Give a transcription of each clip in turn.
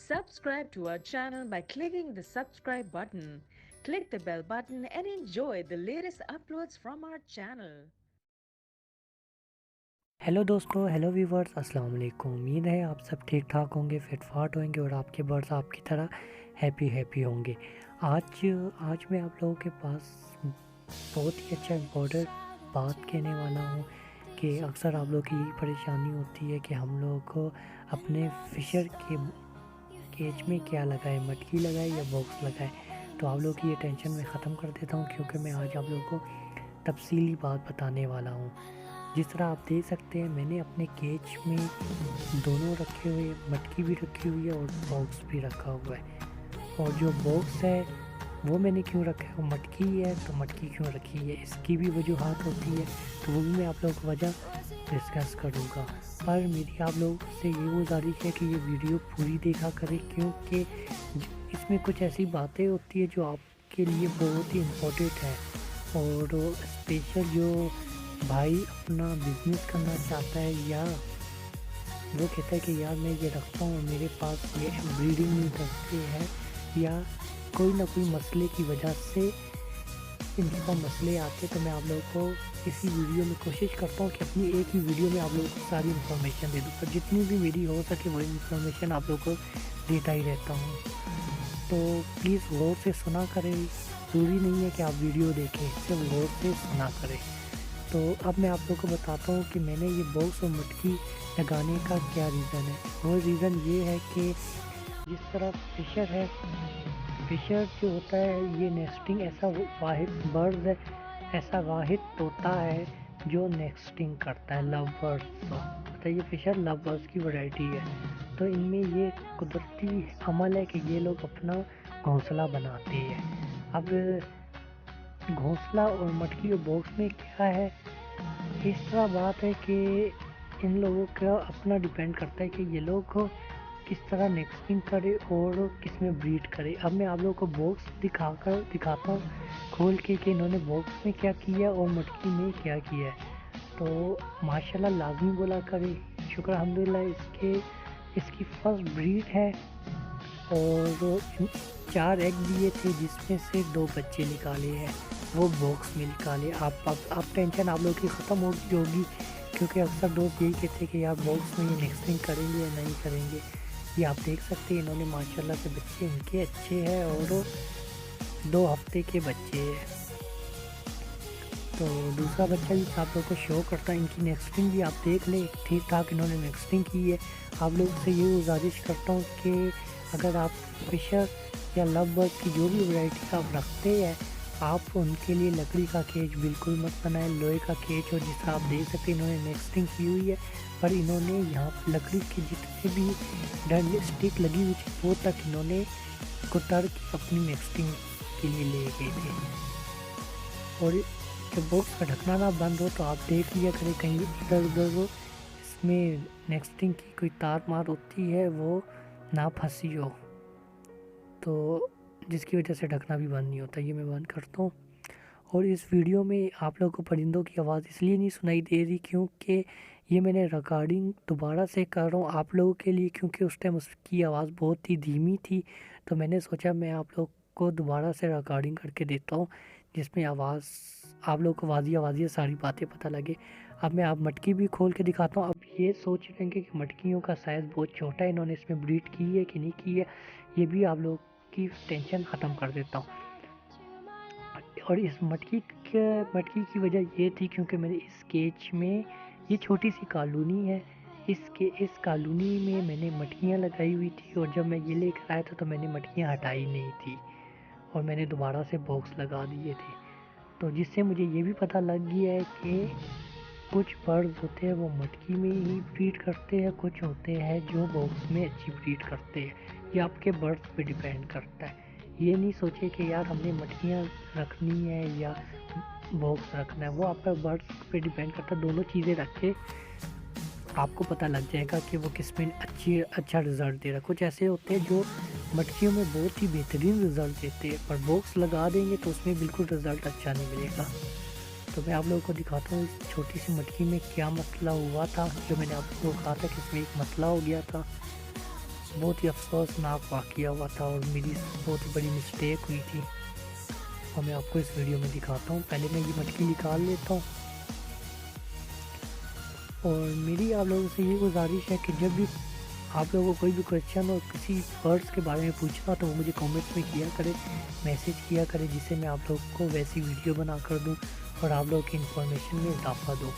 subscribe to our channel by clicking the subscribe button. Click the bell button and enjoy the latest uploads from our channel. Hello दोस्तों, hello viewers, अस्सलाम वालेकुम। उम्मीद है आप सब ठीक ठाक होंगे, फिट फाट होंगे और आपके बर्ड्स आपकी तरह हैप्पी होंगे। आज आज मैं आप लोगों के पास बहुत ही अच्छा इम्पोर्टेंट बात कहने वाला हूँ कि अक्सर आप लोगों की यही परेशानी होती है कि हम लोगों को अपने फिशर के केज में क्या लगाए, मटकी लगाए या बॉक्स लगाए। तो आप लोगों की ये टेंशन मैं ख़त्म कर देता हूँ, क्योंकि मैं आज आप लोगों को तफसीली बात बताने वाला हूँ। जिस तरह आप देख सकते हैं, मैंने अपने केज में दोनों रखे हुए, मटकी भी रखी हुई है और बॉक्स भी रखा हुआ है। और जो बॉक्स है वो मैंने क्यों रखा है, वो मटकी है तो मटकी क्यों रखी है, इसकी भी वजूहात होती है, तो वो भी मैं आप लोगों को वजह डिस्कस करूँगा। पर मेरी आप लोगों से ये गुजारिश है कि ये वीडियो पूरी देखा करें, क्योंकि इसमें कुछ ऐसी बातें होती है जो आपके लिए बहुत ही इम्पोर्टेंट है। और स्पेशल जो भाई अपना बिजनेस करना चाहता है, या वो कहता है कि यार मैं ये रखता हूँ, मेरे पास ये ब्रीडिंग नहीं करते हैं, या कोई ना कोई मसले की वजह से इनके पास मसले आते, तो मैं आप लोगों को इसी वीडियो में कोशिश करता हूँ कि अपनी एक ही वीडियो में आप लोगों को सारी इन्फॉर्मेशन दे दूँ। पर जितनी भी मेरी हो सके वही इन्फॉर्मेशन आप लोगों को देता ही रहता हूँ। तो प्लीज़ गौर से सुना करें, ज़रूरी नहीं है कि आप वीडियो देखें, सिर्फ गौर से सुना करें। तो अब मैं आप लोगों को बताता हूँ कि मैंने ये बॉक्स और मटकी लगाने का क्या रीज़न है। वो रीज़न ये है कि जिस तरह फिशर है, फिशर जो होता है ये नेस्टिंग ऐसा वाहिद बर्ड है, ऐसा वाहिद तोता है जो नेस्टिंग करता है लव बर्ड्स। तो ये फिशर लव बर्ड्स की वैरायटी है। तो इनमें ये कुदरती अमल है कि ये लोग अपना घोंसला बनाते हैं। अब घोंसला और मटकी और बॉक्स में क्या है, इस तरह बात है कि इन लोगों का अपना डिपेंड करता है कि ये लोग किस तरह नेस्टिंग करे और किस में ब्रीड करे। अब मैं आप लोगों को बॉक्स दिखाता हूँ खोल के कि इन्होंने बॉक्स में क्या किया और मटकी में क्या किया है। तो माशाल्लाह लाजमी बोला करे, शुक्र अल्हम्दुलिल्लाह, इसकी फर्स्ट ब्रीड है। और 4 एग दिए थे जिसमें से 2 बच्चे निकाले हैं, वो बॉक्स में निकाले। आप टेंशन आप लोगों की ख़त्म होगी, क्योंकि अक्सर दोस्त यही कहते हैं कि यार बॉक्स में ये नेस्टिंग करेंगे या नहीं करेंगे। ये आप देख सकते हैं, इन्होंने माशाल्लाह से बच्चे इनके अच्छे हैं और 2 हफ्ते के बच्चे हैं। तो दूसरा बच्चा भी आप लोग को शो करता है, इनकी नेस्टिंग भी आप देख लें, ठीक ठाक इन्होंने नेस्टिंग की है। आप लोग से ये गुजारिश करता हूँ कि अगर आप फिशर या लव बर्ड की जो भी वैरायटी आप रखते हैं, आप उनके लिए लकड़ी का केज बिल्कुल मत बनाएं, लोहे का केज। और जिस तरह आप देख सकते हैं इन्होंने नेस्टिंग की हुई है, पर इन्होंने यहाँ लकड़ी के जितने भी डंड स्टिक लगी हुई थी वो तक इन्होंने कुतर के अपनी नेस्टिंग के लिए ले गए थे। और जब बॉक्स का ढकना ना बंद हो तो आप देख लिया करें कहीं इधर उधर वो इसमें नेस्टिंग की कोई तार मार होती है वो ना फंसी हो, तो जिसकी वजह से ढकना भी बंद नहीं होता। ये मैं बंद करता हूँ। और इस वीडियो में आप लोगों को परिंदों की आवाज़ इसलिए नहीं सुनाई दे रही क्योंकि ये मैंने रिकॉर्डिंग दोबारा से कर रहा हूँ आप लोगों के लिए, क्योंकि उस टाइम उसकी आवाज़ बहुत ही धीमी थी। तो मैंने सोचा मैं आप लोग को दोबारा से रिकॉर्डिंग करके देता हूँ, जिसमें आवाज़ आप लोग को वाजिया सारी बातें पता लगे। अब मैं आप मटकी भी खोल के दिखाता हूँ। अब ये सोच रहे हैं कि मटकियों का साइज़ बहुत छोटा है, इन्होंने इसमें ब्रीड की है कि नहीं की है, ये भी आप लोग की टेंशन ख़त्म कर देता हूँ। और इस मटकी की वजह ये थी क्योंकि मेरे इस केज में ये छोटी सी कॉलोनी है, इस कॉलोनी में मैंने मटकियाँ लगाई हुई थी। और जब मैं ये लेकर आया था तो मैंने मटकियाँ हटाई नहीं थी और मैंने दोबारा से बॉक्स लगा दिए थे। तो जिससे मुझे ये भी पता लग गया है कि कुछ बर्ड्स होते हैं वो मटकी में ही ब्रीड करते हैं, कुछ होते हैं जो बॉक्स में अच्छी ब्रीड करते हैं। ये आपके बर्ड्स पे डिपेंड करता है। ये नहीं सोचे कि यार हमने मटकियाँ रखनी है या बॉक्स रखना है, वो आपका बर्ड्स पे डिपेंड करता है। दोनों चीज़ें रख के आपको पता लग जाएगा कि वो किस में अच्छा रिज़ल्ट दे रहा है। कुछ ऐसे होते हैं जो मटकियों में बहुत ही बेहतरीन रिज़ल्ट देते हैं, पर बॉक्स लगा देंगे तो उसमें बिल्कुल रिज़ल्ट अच्छा नहीं मिलेगा। तो मैं आप लोगों को दिखाता हूँ इस छोटी सी मटकी में क्या मसला हुआ था, जो मैंने आपको कहा था कि इसमें एक मसला हो गया था। बहुत ही अफसोसनाक वाक़या हुआ था और मेरी बहुत ही बड़ी मिस्टेक हुई थी, और मैं आपको इस वीडियो में दिखाता हूँ। पहले मैं ये मटकी निकाल लेता हूँ, और मेरी आप लोगों से ये गुजारिश है कि जब भी आप लोगों को कोई भी क्वेश्चन और किसी बर्ड्स के बारे में पूछना तो वो मुझे कमेंट्स में किया करे, मैसेज किया करे, जिससे मैं आप लोगों को वैसी वीडियो बना कर दूँ और आप लोगों की इन्फॉर्मेशन में इजाफा दूँ।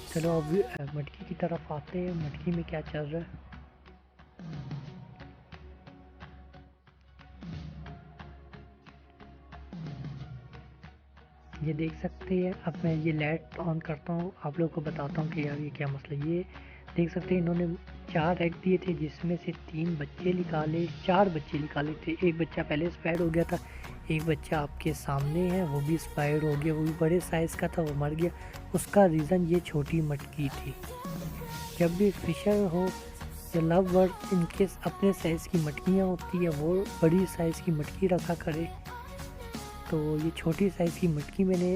चलो अब मटकी की तरफ आते हैं, मटकी में क्या चल रहा है। ये देख सकते हैं। अब मैं ये लाइट ऑन करता हूँ, आप लोगों को बताता हूँ कि यार ये क्या मसला। ये देख सकते हैं, इन्होंने 4 एग दिए थे, जिसमें से 3 बच्चे निकाले, 4 बच्चे निकाले थे। एक बच्चा पहले एक्सपायर हो गया था, एक बच्चा आपके सामने है वो भी एक्सपायर हो गया, वो भी बड़े साइज़ का था, वो मर गया। उसका रीज़न ये छोटी मटकी थी। जब भी फिशर हो या लव बर्ड, इनके अपने साइज़ की मटकियाँ होती है, वो बड़ी साइज़ की मटकी रखा करे। तो ये छोटी साइज़ की मटकी मैंने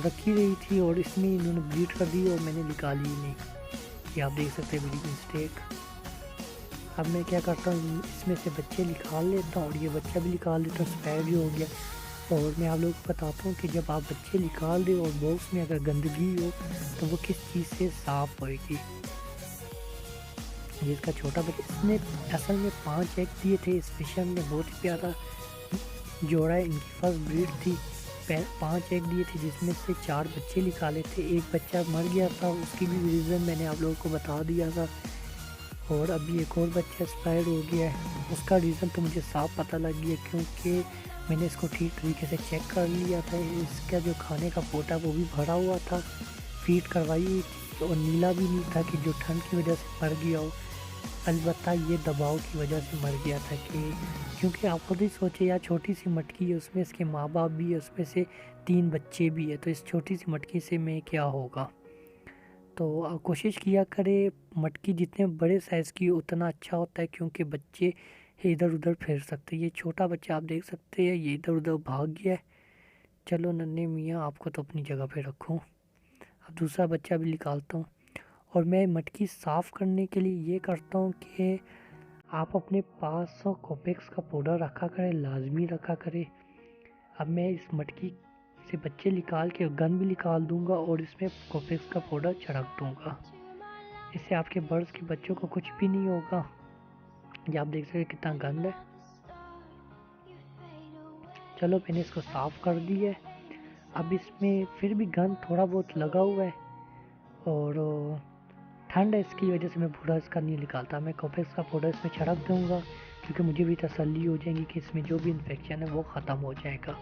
रखी रही थी और इसमें इन्होंने ब्रीड कर दी और मैंने निकाली ही नहीं। ये आप देख सकते हैं मेरी मिस्टेक। अब मैं क्या करता हूँ, इसमें से बच्चे निकाल लेता हूँ और ये बच्चा भी निकाल लेता हूँ, एक्सपायर भी हो गया। और मैं आप लोगों को बताता हूँ कि जब आप बच्चे निकाल दें और बॉक्स में अगर गंदगी हो तो वो किस चीज़ से साफ़ होएगी। जिसका छोटा बच्चा, इसने असल में 5 एग दिए थे। इस फिशर ने बहुत ही प्यारा जोड़ा है, इनकी फर्स्ट ब्रीड थी। 5 एग दिए थे, जिसमें से 4 बच्चे निकाले थे। एक बच्चा मर गया था, उसकी भी रीज़न मैंने आप लोगों को बता दिया था। और अभी एक और बच्चा एक्सपायर हो गया है, उसका रीज़न तो मुझे साफ पता लग गया, क्योंकि मैंने इसको ठीक तरीके से चेक कर लिया था। इसका जो खाने का पोटा वो भी भरा हुआ था, फीड करवाई हुई थी, और नीला भी नहीं था कि जो ठंड की वजह से मर गया हो। अलबत्ता ये दबाव की वजह से मर गया था, कि क्योंकि आप खुद ही सोचे यार, छोटी सी मटकी है, उसमें इसके माँ बाप भी है, उसमें से 3 बच्चे भी है, तो इस छोटी सी मटकी से में क्या होगा। तो आप कोशिश किया करें, मटकी जितने बड़े साइज़ की उतना अच्छा होता है, क्योंकि बच्चे इधर उधर फिर सकते हैं। ये छोटा बच्चा आप देख सकते हैं, ये इधर उधर भाग गया है। चलो नन्हे मियाँ, आपको तो अपनी जगह पे रखूँ। अब दूसरा बच्चा भी निकालता हूँ। और मैं मटकी साफ़ करने के लिए ये करता हूँ कि आप अपने पास कोपेक्स का पाउडर रखा करें, लाजमी रखा करें। अब मैं इस मटकी से बच्चे निकाल के गन भी निकाल दूंगा और इसमें कोपेक्स का पाउडर छिड़क दूंगा। इससे आपके बर्ड्स के बच्चों को कुछ भी नहीं होगा। ये आप देख सकते हैं कितना गंद है। चलो मैंने इसको साफ़ कर दिया है। अब इसमें फिर भी गंद थोड़ा बहुत लगा हुआ है, और ठंड है, इसकी वजह से मैं पूरा इसका नहीं निकालता। मैं कोपेक्स का पाउडर इसमें छिड़क दूँगा, क्योंकि मुझे भी तसल्ली हो जाएगी कि इसमें जो भी इन्फेक्शन है वो ख़त्म हो जाएगा,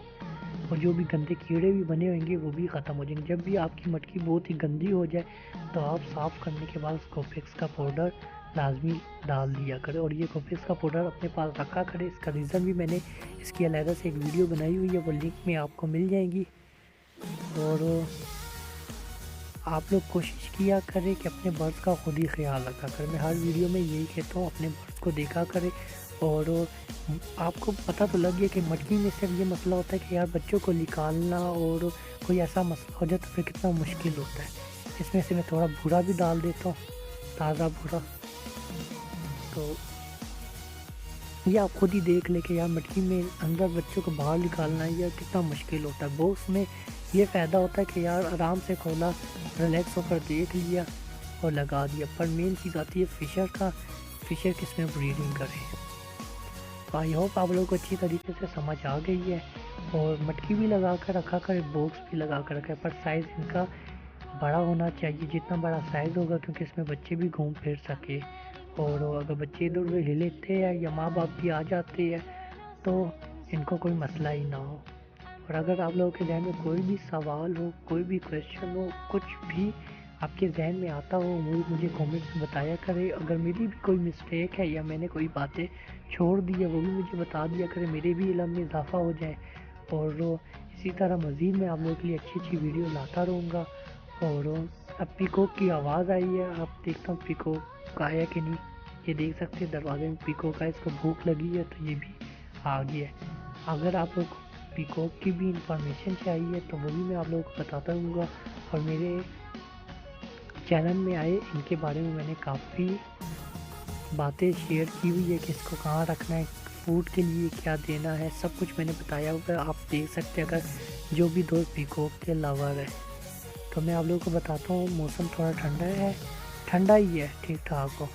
और जो भी गंदे कीड़े भी बने होंगे वो भी ख़त्म हो जाएंगे। जब भी आपकी मटकी बहुत ही गंदी हो जाए तो आप साफ़ करने के बाद कोपेक्स का पाउडर लाजमी डाल दिया करें, और ये कोपेक्स का पाउडर अपने पास रखा करें। इसका रीज़न भी मैंने इसकी अलग से एक वीडियो बनाई हुई है, वो लिंक में आपको मिल जाएगी। और आप लोग कोशिश किया करें कि अपने बर्ड्स का खुद ही ख्याल रखा करें। मैं हर वीडियो में यही कहता हूँ, अपने बर्ड्स को देखा करें। और आपको पता तो लग गया कि मटकी में सिर्फ ये मसला होता है कि यार बच्चों को निकालना, और कोई ऐसा मसला हो जाए तो फिर कितना मुश्किल होता है। इसमें से मैं थोड़ा भूरा भी डाल देता हूँ, ताज़ा भूरा। तो ये आप खुद ही देख ले कि यार मटकी में अंदर बच्चों को बाहर निकालना या कितना मुश्किल होता है। बॉक्स में ये फ़ायदा होता है कि यार आराम से खोला, रिलैक्स होकर देख लिया और लगा दिया। पर मेन चीज़ आती है फिशर किस में ब्रीडिंग करे। तो आई होप आप लोगों को अच्छी तरीके से समझ आ गई है। और मटकी भी लगा कर रखा कर, बॉक्स भी लगा कर रखा है, पर साइज़ इनका बड़ा होना चाहिए। जितना बड़ा साइज़ होगा, क्योंकि इसमें बच्चे भी घूम फिर सके, और अगर बच्चे इधर उधर हिलते हैं या माँ बाप भी आ जाते हैं तो इनको कोई मसला ही ना हो। और अगर आप लोगों के जहन में कोई भी सवाल हो, कोई भी क्वेश्चन हो, कुछ भी आपके जहन में आता हो, मुझे कमेंट्स में बताया करें। अगर मेरी भी कोई मिस्टेक है या मैंने कोई बातें छोड़ दी है वो भी मुझे बता दिया करें, मेरे भी इल्म में इजाफा हो जाए। और इसी तरह मज़ीद मैं आप लोगों के लिए अच्छी अच्छी वीडियो लाता रहूँगा। और अब पीकॉक की आवाज़ आई है, आप देखता हूँ पीकॉक आया कि नहीं। ये देख सकते हैं दरवाजे में पीकॉक का, इसको भूख लगी है तो ये भी आ गया है। अगर आप लोग पीकॉक की भी इंफॉर्मेशन चाहिए तो वो भी मैं आप लोगों को बताता रहूँगा। और मेरे चैनल में आए इनके बारे में मैंने काफ़ी बातें शेयर की हुई है कि इसको कहाँ रखना है, फूड के लिए क्या देना है, सब कुछ मैंने बताया हुआ है। आप देख सकते हैं अगर जो भी दोस्त पीकॉक के लवर है। तो मैं आप लोगों को बताता हूँ, मौसम थोड़ा ठंडा है, ठंडा ही है, ठीक ठाक हो।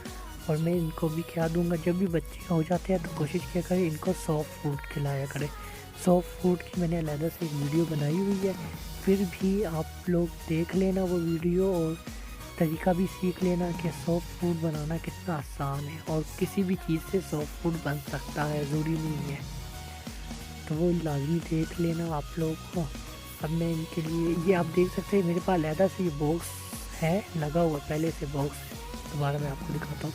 और मैं इनको भी क्या दूंगा, जब भी बच्चे हो जाते हैं तो कोशिश किया करें इनको सॉफ्ट फूड खिलाया करें। सॉफ्ट फूड की मैंने अलग से एक वीडियो बनाई हुई है, फिर भी आप लोग देख लेना वो वीडियो और तरीका भी सीख लेना कि सॉफ्ट फूड बनाना कितना आसान है और किसी भी चीज़ से सॉफ्ट फूड बन सकता है, ज़रूरी नहीं है। तो वो लाजमी देख लेना आप लोग को। अब मैं इनके लिए ये आप देख सकते हैं मेरे पास अलहदा से ये बॉक्स है लगा हुआ, पहले से बॉक्स। दोबारा मैं आपको दिखाता हूँ,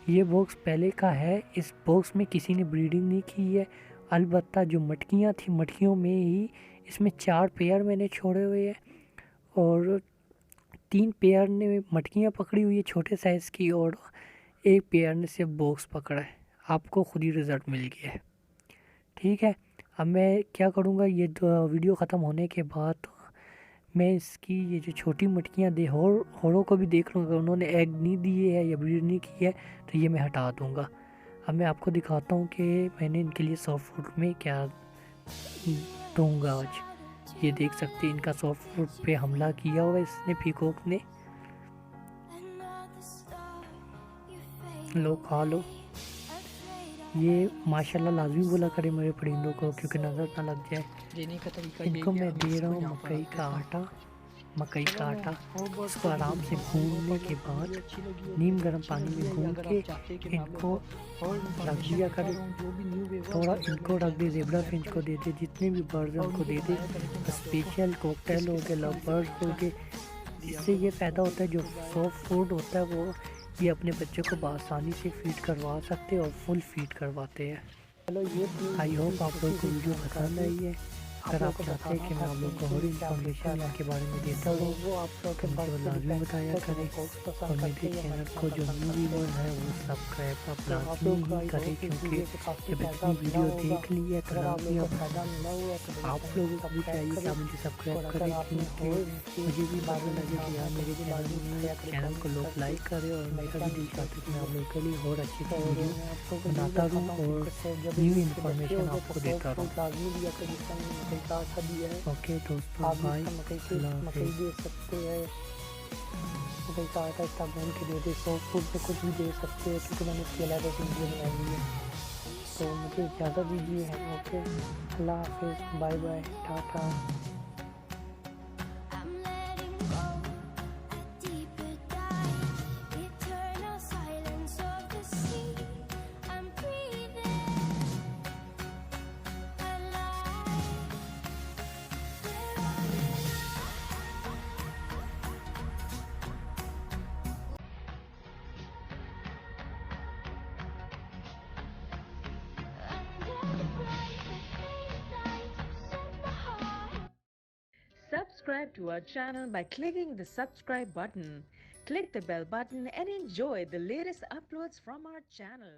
ये बॉक्स पहले का है। इस बॉक्स में किसी ने ब्रीडिंग नहीं की है, अलबत्ता जो मटकियाँ थी मटकियों में ही इसमें 4 पेयर मैंने छोड़े हुए हैं और 3 पेयर ने मटकियाँ पकड़ी हुई है छोटे साइज़ की और 1 पेयर ने सिर्फ बॉक्स पकड़ा है। आपको खुद ही रिज़ल्ट मिल गया है, ठीक है। अब मैं क्या करूँगा, ये वीडियो ख़त्म होने के बाद मैं इसकी ये जो छोटी मटकियाँ दे होड़ों को भी देख लूँगा, उन्होंने एग नहीं दिए है या ब्रीड नहीं की है तो ये मैं हटा दूँगा। अब मैं आपको दिखाता हूँ कि मैंने इनके लिए सॉफ्ट फूड में क्या दूँगा आज। ये देख सकते हैं इनका सॉफ्ट फूड पे हमला किया हुआ इसने, पीकॉक ने। लो खा लो। ये माशाल्लाह लाजमी बोला करे मेरे परिंदों को, क्योंकि नज़र ना लग जाए। देने का तरीका इनको यही है, मैं हम दे रहा इसको हूँ यहाँ पर मकई रख का देते हैं। आटा। मकई का चलो आटा और बहुत इसको आराम से वीडियो भूनने के आपको बाद वीडियो अच्छी लगी होगी, नीम अगर गर्म अच्छी पानी लगी में है भून या अगर के आप चाहते हैं कि मैं आप इनको लोगों को और रख इन्फॉर्मेशन दिया देता करे। रहूँ, जो भी न्यू व्यूअर्स थोड़ा हैं वो इनको मेरे रख चैनल दे, को ज़ेबरा सब्सक्राइब फिंच को करें दे दे, जितने भी बर्ड्स हैं और उनको मुझे दे दे। बताया करें कि मैं आप लोगों को स्पेशल कॉकटेल हो किस गए, किस लव तरीके का बर्ड्स हो तरीका गए। दिया इससे ये करूँ। फ़ायदा होता है, जो तो बाय। सॉफ्ट फूड होता है वो ये अपने बच्चों को बआसानी से फीड करवा सकते हैं और फुल फीड करवाते हैं। चलो ये थी आई होप आप लोगों छोटी को सी वीडियो पसंद जानकारी, आई है। आप अगर लोगों आप को चाहते हैं बताना कि मैं था आप कि लोगों को इनके और लिए क्या इन्फॉर्मेशन प्रिपेयर है। इनके बारे में देता तो रहूँ वो आप लोग तो के मुझे पास वो पे लाजमी डिपेंड बताया करता है कि वो करें। बॉक्स और पसंद मेरे करते हैं या चैनल मटकियाँ को जो पसंद न्यू करते व्यूवर हैं। है वो सब्सक्राइब आप तो आप लाजमी लोग को ही आई करें, होप इस क्योंकि वीडियो से काफ़ी जब फ़ायदा इतनी मिला वीडियो होगा। देख ली है तो अगर आप लाजमी लोगों को अब फ़ायदा मिला हुआ है तो मेरे आप चैनल लोगों को को भी सब्सक्राइब चाहिए कि करें। आप मुझे और सब्सक्राइब अगर करें, आपने क्योंकि और इनके मुझे भी बारे पता में लगे कि जानना यार है तो मेरे मुझे चैनल लाजमी में बताया करें चैनल को कमेंट लोग करके। लाइक करें और मैं मेरा क्या भी दिल मिलते हैं चाहता है इस कि मैं आप वीडियो लोगों के लिए और अच्छी अच्छी और वीडियो मैं आप लोगों को ये बनाता बताता रहूँ हूँ और कि जब न्यू भी इनके बच्चे हो इन्फॉर्मेशन गए तो आपको सॉफ्ट देता फूड रहूँ। लाजमी दिया करें, जिसका मैंने मकई का आटा दिया है। ओके दोस्तों, आप भी बाय, इसका अल्लाह मकई हाफिज़। दे सकते हैं, मकई का आटा इसका भून के दे दे, सॉफ्ट फूड में कुछ भी दे सकते हैं, क्योंकि मैंने इसकी अलग से वीडियो बनाई हुई है। तो मुझे इजाज़त दीजिए। ओके, अल्लाह हाफिज़, bye bye, tata. Subscribe to our channel by clicking the subscribe button. Click the bell button and enjoy the latest uploads from our channel.